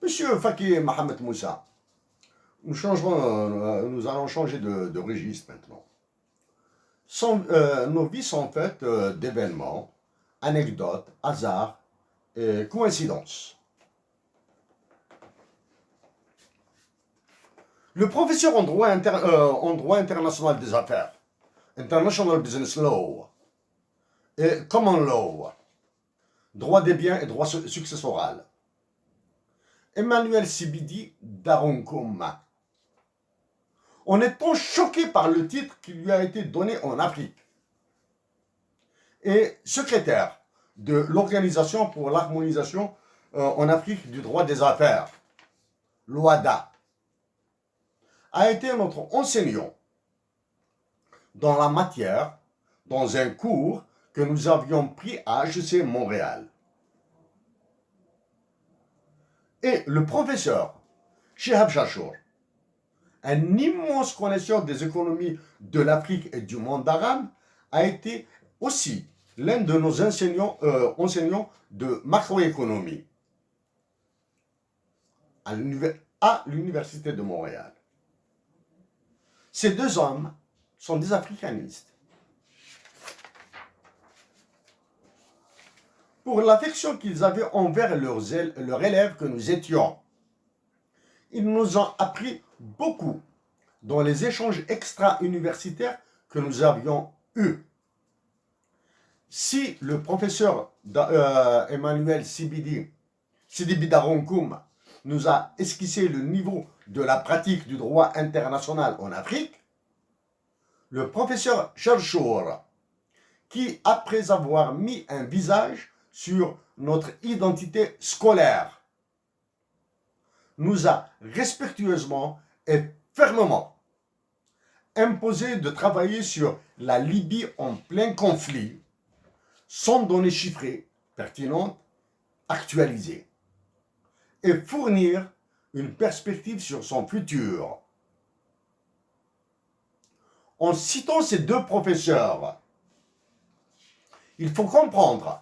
Monsieur Fakir Mohamed Moussa, nous allons changer de registre maintenant. Nos vies sont faites d'événements, anecdotes, hasards et coïncidences. Le professeur en droit international des affaires, International Business Law, et Common Law, droit des biens et droit successoral, Emmanuel Sibidi Daronkoum, en étant choqué par le titre qui lui a été donné en Afrique, et secrétaire de l'Organisation pour l'harmonisation en Afrique du droit des affaires, l'OADA, a été notre enseignant dans la matière, dans un cours que nous avions pris à HEC Montréal. Et le professeur Chehab Chachour, un immense connaisseur des économies de l'Afrique et du monde arabe, a été aussi l'un de nos enseignants de macroéconomie à l'Université de Montréal. Ces deux hommes sont des africanistes. Pour l'affection qu'ils avaient envers leurs élèves que nous étions, ils nous ont appris beaucoup dans les échanges extra-universitaires que nous avions eus. Si le professeur Emmanuel Sibidi Daronkoum nous a esquissé le niveau de la pratique du droit international en Afrique, le professeur Chachour, qui, après avoir mis un visage sur notre identité scolaire, nous a respectueusement et fermement imposé de travailler sur la Libye en plein conflit, sans données chiffrées, pertinentes, actualisées, et fournir une perspective sur son futur. En citant ces deux professeurs, il faut comprendre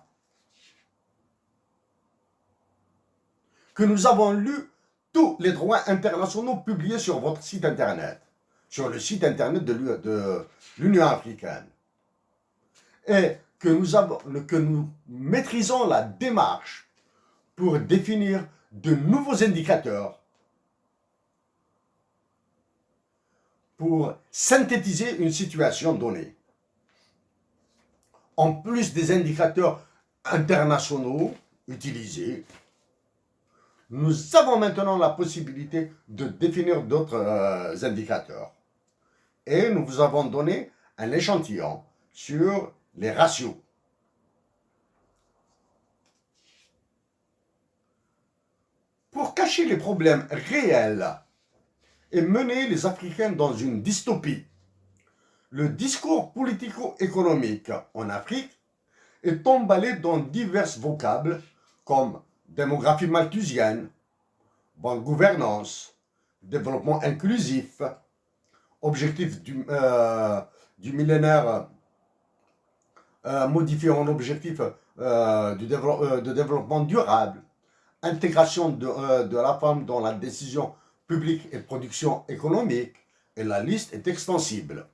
que nous avons lu tous les droits internationaux publiés sur votre site internet, sur le site internet de l'Union africaine, et que nous maîtrisons la démarche pour définir de nouveaux indicateurs pour synthétiser une situation donnée. En plus des indicateurs internationaux utilisés, nous avons maintenant la possibilité de définir d'autres indicateurs. Et nous vous avons donné un échantillon sur les ratios. Pour cacher les problèmes réels et mener les Africains dans une dystopie, le discours politico-économique en Afrique est emballé dans divers vocables comme démographie malthusienne, bonne gouvernance, développement inclusif, objectif du millénaire modifié en objectif de développement durable, intégration de la femme dans la décision publique et production économique, et la liste est extensible.